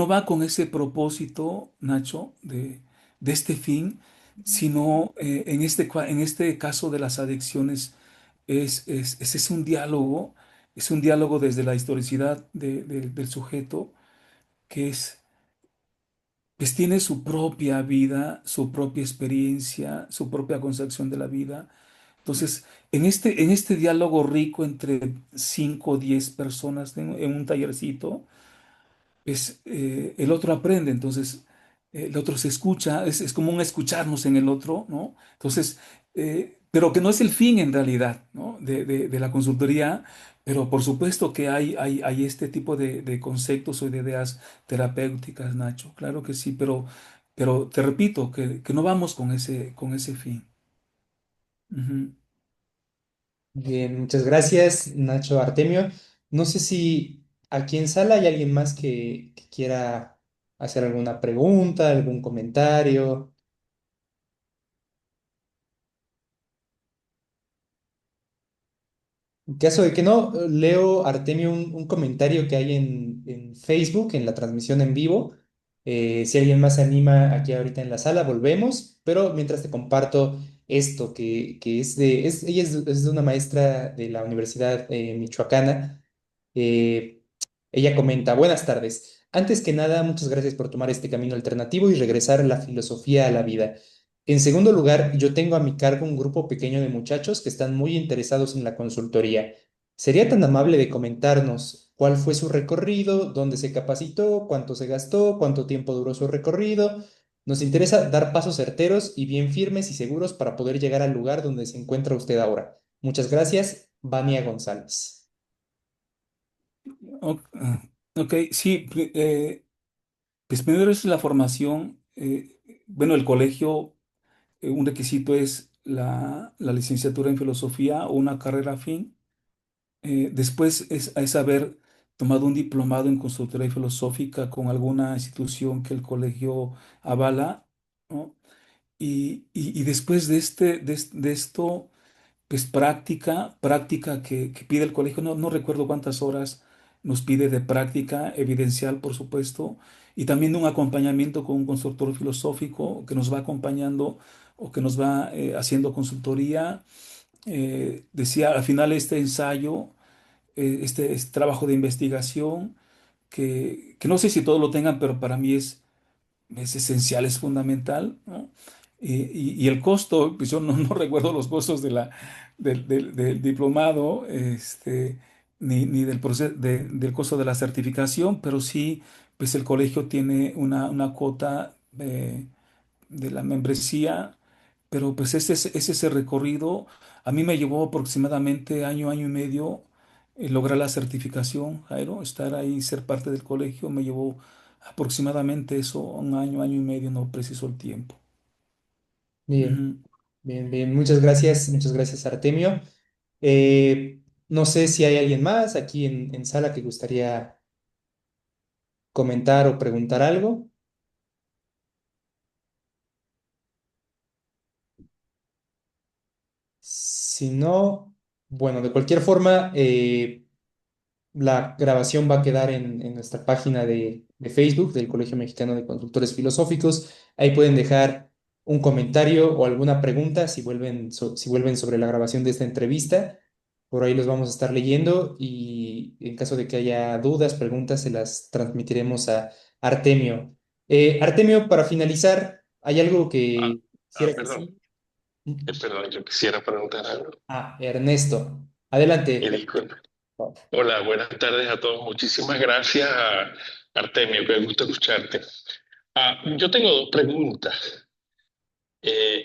va con ese propósito, Nacho, de este fin, sino en este caso de las adicciones, es es un diálogo desde la historicidad del sujeto, que pues tiene su propia vida, su propia experiencia, su propia concepción de la vida. Entonces, en este diálogo rico entre 5 o 10 personas en un tallercito, el otro aprende, entonces el otro se escucha, es como un escucharnos en el otro, ¿no? Entonces, pero que no es el fin en realidad, ¿no? De la consultoría, pero por supuesto que hay este tipo de conceptos o de ideas terapéuticas, Nacho, claro que sí, pero te repito que no vamos con ese fin. Ujú. Bien, muchas gracias, Nacho Artemio. No sé si aquí en sala hay alguien más que quiera hacer alguna pregunta, algún comentario. En caso de que no, leo, Artemio, un comentario que hay en Facebook, en la transmisión en vivo. Si alguien más se anima aquí ahorita en la sala, volvemos. Pero mientras te comparto esto, que es ella es de una maestra de la Universidad Michoacana. Eh, Ella comenta, buenas tardes. Antes que nada, muchas gracias por tomar este camino alternativo y regresar la filosofía a la vida. En segundo lugar, yo tengo a mi cargo un grupo pequeño de muchachos que están muy interesados en la consultoría. ¿Sería tan amable de comentarnos cuál fue su recorrido, dónde se capacitó, cuánto se gastó, cuánto tiempo duró su recorrido? Nos interesa dar pasos certeros y bien firmes y seguros para poder llegar al lugar donde se encuentra usted ahora. Muchas gracias, Vania González. Ok, sí, pues primero es la formación. Bueno, el colegio, un requisito es la licenciatura en filosofía o una carrera afín. Después es haber tomado un diplomado en consultoría filosófica con alguna institución que el colegio avala, ¿no? Y después de esto, pues práctica que pide el colegio, no recuerdo cuántas horas nos pide de práctica evidencial, por supuesto, y también un acompañamiento con un consultor filosófico que nos va acompañando o que nos va haciendo consultoría. Decía, al final este ensayo, este trabajo de investigación, que no sé si todos lo tengan, pero para mí es esencial, es fundamental, ¿no? Y el costo, pues yo no recuerdo los costos del diplomado, ni del proceso, del costo de la certificación, pero sí, pues el colegio tiene una cuota de la membresía, pero pues es ese recorrido. A mí me llevó aproximadamente año y medio lograr la certificación, Jairo, estar ahí, ser parte del colegio, me llevó aproximadamente eso, un año y medio, no preciso el tiempo. Bien, Ujú. bien, bien. Muchas gracias, Artemio. No sé si hay alguien más aquí en sala que gustaría comentar o preguntar algo. Si no, bueno, de cualquier forma, la grabación va a quedar en nuestra página de Facebook del Colegio Mexicano de Consultores Filosóficos. Ahí pueden dejar un comentario o alguna pregunta si vuelven sobre la grabación de esta entrevista. Por ahí los vamos a estar leyendo y en caso de que haya dudas, preguntas, se las transmitiremos a Artemio. Artemio, para finalizar, ¿hay algo Ah, que quisieras perdón, decir? perdón, yo quisiera preguntar algo. Ernesto, adelante. Disculpe. Hola, buenas tardes a todos. Muchísimas gracias, Artemio, qué gusto escucharte. Yo tengo dos preguntas.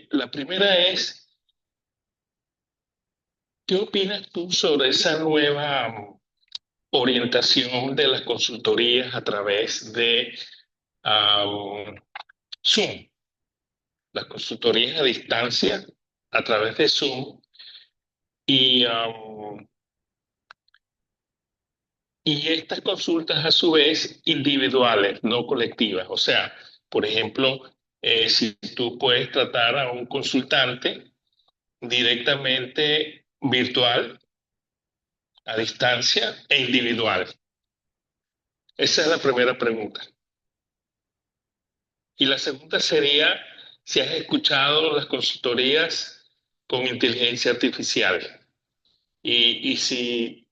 La primera es, ¿qué opinas tú sobre esa nueva orientación de las consultorías a través de um, Zoom? Las consultorías a distancia a través de Zoom y y estas consultas a su vez individuales, no colectivas. O sea, por ejemplo, si tú puedes tratar a un consultante directamente virtual, a distancia e individual. Esa es la primera pregunta. Y la segunda sería si has escuchado las consultorías con inteligencia artificial y si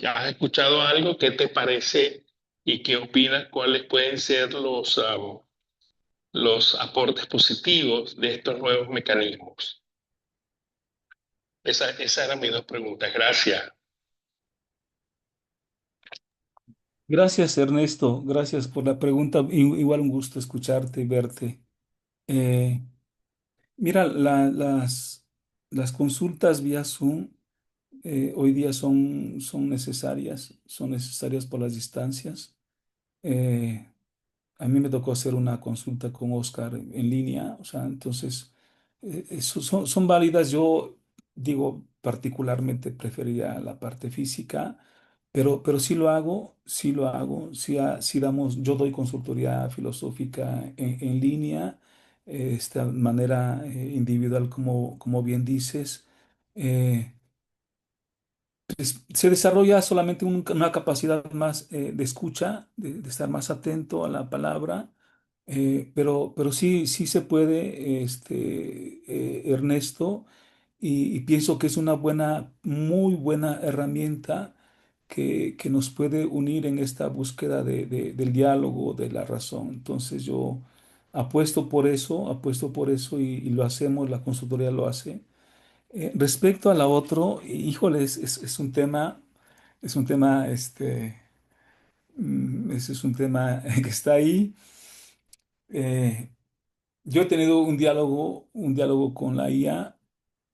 has escuchado algo, ¿qué te parece y qué opinas? ¿Cuáles pueden ser los aportes positivos de estos nuevos mecanismos? Esas eran mis dos preguntas. Gracias. Gracias, Ernesto, gracias por la pregunta. Igual un gusto escucharte y verte. Eh, Mira, las consultas vía Zoom hoy día son necesarias por las distancias. Eh, A mí me tocó hacer una consulta con Oscar en línea, o sea, entonces, son válidas. Yo digo, particularmente preferiría la parte física, pero sí lo hago, sí damos, yo doy consultoría filosófica en línea, esta manera individual, como bien dices. Eh, Se desarrolla solamente una capacidad más de escucha, de estar más atento a la palabra, pero sí se puede, Ernesto, y pienso que es una muy buena herramienta que nos puede unir en esta búsqueda del diálogo, de la razón. Entonces yo apuesto por eso y lo hacemos, la consultoría lo hace. Respecto a la otro, híjole, es un tema, ese es un tema que está ahí. Eh, yo he tenido un diálogo con la IA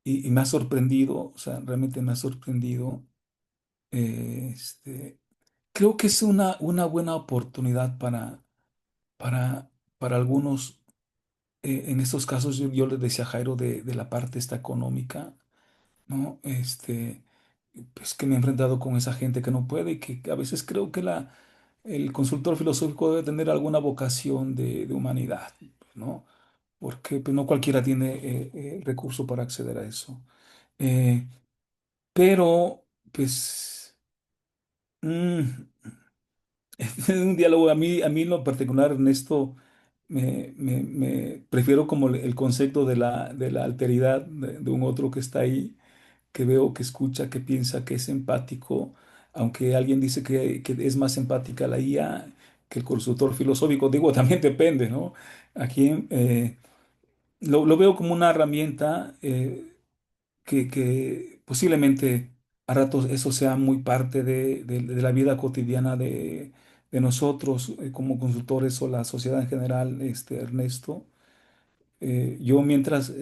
y me ha sorprendido, o sea, realmente me ha sorprendido. Eh, este, Creo que es una buena oportunidad para, para algunos. En estos casos, yo les decía a Jairo de la parte esta económica, ¿no? Pues que me he enfrentado con esa gente que no puede y que a veces creo que el consultor filosófico debe tener alguna vocación de humanidad, ¿no? Porque pues, no cualquiera tiene recurso para acceder a eso. Eh, pero, pues, mm, un diálogo a mí en lo particular, Ernesto, prefiero como el concepto de la alteridad de un otro que está ahí, que veo, que escucha, que piensa, que es empático, aunque alguien dice que es más empática la IA que el consultor filosófico, digo, también depende, ¿no? Aquí lo veo como una herramienta que posiblemente a ratos eso sea muy parte de la vida cotidiana de nosotros como consultores o la sociedad en general, Ernesto. Yo mientras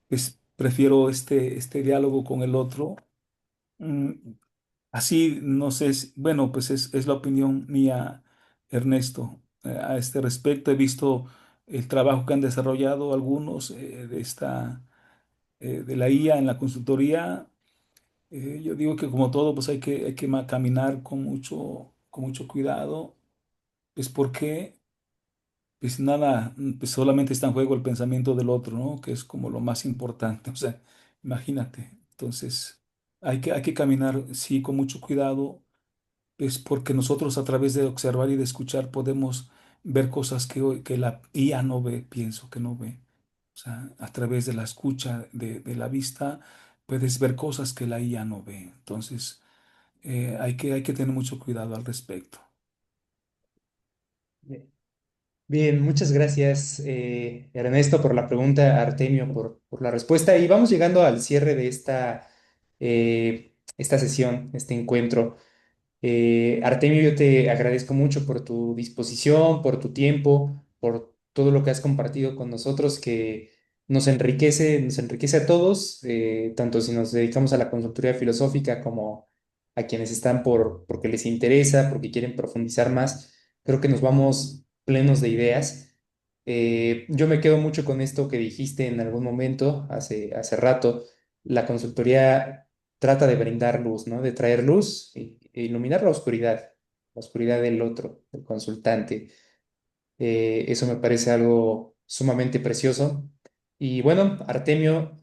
pues, prefiero este diálogo con el otro. Mm, Así, no sé, bueno, pues es la opinión mía, Ernesto, a este respecto. He visto el trabajo que han desarrollado algunos de la IA en la consultoría. Yo digo que como todo, pues hay que caminar con mucho cuidado, pues porque pues nada, pues solamente está en juego el pensamiento del otro, ¿no? Que es como lo más importante. O sea, imagínate. Entonces, hay que caminar, sí, con mucho cuidado, es porque nosotros a través de observar y de escuchar podemos ver cosas que la IA no ve, pienso que no ve. O sea, a través de la escucha, de la vista, puedes ver cosas que la IA no ve. Entonces, hay que tener mucho cuidado al respecto. Bien, muchas gracias, Ernesto, por la pregunta, Artemio, por la respuesta. Y vamos llegando al cierre de esta sesión, este encuentro. Artemio, yo te agradezco mucho por tu disposición, por tu tiempo, por todo lo que has compartido con nosotros, que nos enriquece a todos, tanto si nos dedicamos a la consultoría filosófica como a quienes están porque les interesa, porque quieren profundizar más. Creo que nos vamos plenos de ideas. Yo me quedo mucho con esto que dijiste en algún momento, hace rato. La consultoría trata de brindar luz, ¿no? De traer luz e iluminar la oscuridad del otro, del consultante. Eso me parece algo sumamente precioso. Y bueno, Artemio,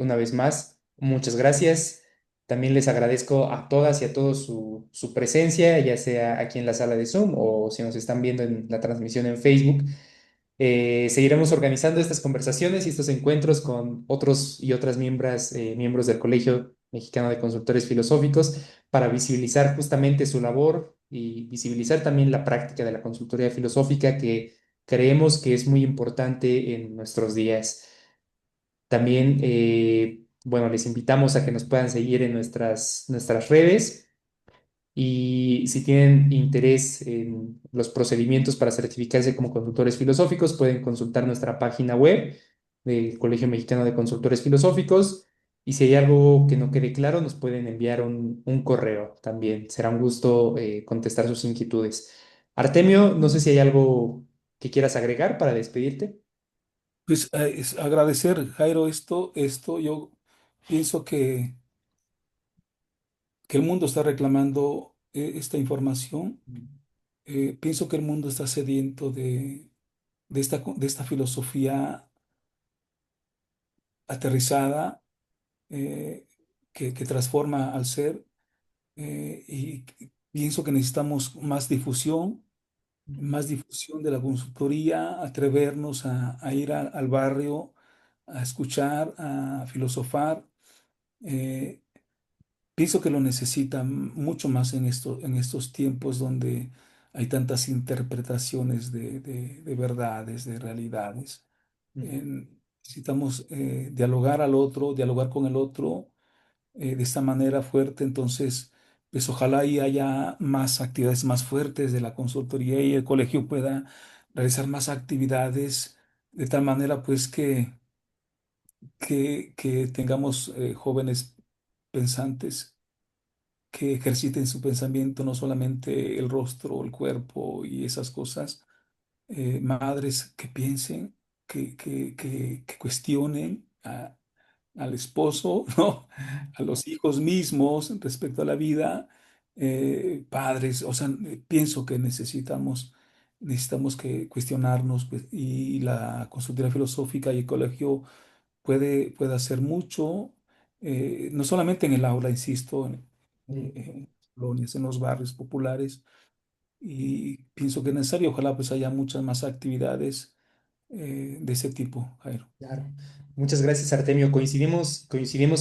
una vez más, muchas gracias. También les agradezco a todas y a todos su presencia, ya sea aquí en la sala de Zoom o si nos están viendo en la transmisión en Facebook. Seguiremos organizando estas conversaciones y estos encuentros con otros y otras miembros del Colegio Mexicano de Consultores Filosóficos para visibilizar justamente su labor y visibilizar también la práctica de la consultoría filosófica que creemos que es muy importante en nuestros días. También, bueno, les invitamos a que nos puedan seguir en nuestras redes. Y si tienen interés en los procedimientos para certificarse como consultores filosóficos, pueden consultar nuestra página web del Colegio Mexicano de Consultores Filosóficos. Y si hay algo que no quede claro, nos pueden enviar un correo también. Será un gusto contestar sus inquietudes. Artemio, no sé si hay algo que quieras agregar para despedirte. Pues es agradecer, Jairo, esto, yo pienso que el mundo está reclamando esta información. Pienso que el mundo está sediento de esta filosofía aterrizada, eh, que transforma al ser, y pienso que necesitamos más difusión de la consultoría, atrevernos a ir al barrio, a escuchar, a filosofar. Eh, Pienso que lo necesitan mucho más en estos tiempos donde hay tantas interpretaciones de verdades, de realidades. Necesitamos dialogar al otro, dialogar con el otro de esta manera fuerte. Entonces, pues ojalá y haya más actividades más fuertes de la consultoría y el colegio pueda realizar más actividades de tal manera pues que tengamos jóvenes pensantes que ejerciten su pensamiento, no solamente el rostro, el cuerpo y esas cosas, madres que piensen, que cuestionen al esposo, ¿no? A los hijos mismos respecto a la vida, padres, o sea, pienso que necesitamos que cuestionarnos, pues, y la consultoría filosófica y el colegio puede hacer mucho, no solamente en el aula, insisto, en colonias, en los barrios populares, y pienso que es necesario, ojalá pues haya muchas más actividades de ese tipo, Jairo. Claro. Muchas gracias, Artemio. Coincidimos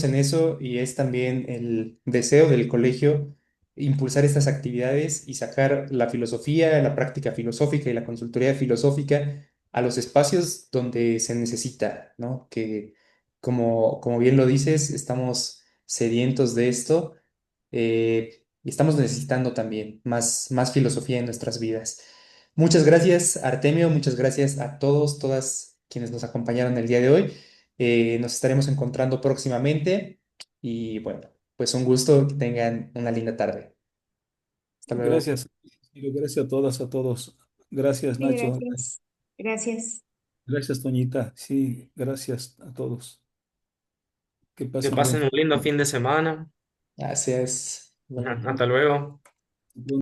en eso y es también el deseo del colegio impulsar estas actividades y sacar la filosofía, la práctica filosófica y la consultoría filosófica a los espacios donde se necesita, ¿no? Que como bien lo dices, estamos sedientos de esto y estamos necesitando también más filosofía en nuestras vidas. Muchas gracias, Artemio. Muchas gracias a todos, todas quienes nos acompañaron el día de hoy. Nos estaremos encontrando próximamente y bueno, pues un gusto que tengan una linda tarde. Hasta luego. Gracias, y gracias a todas, a todos. Gracias, Sí, Nacho. gracias. Gracias. Gracias, Toñita. Sí, gracias a todos. Que Que pasen pasen un lindo fin de semana. Gracias. Bueno. Hasta luego. buen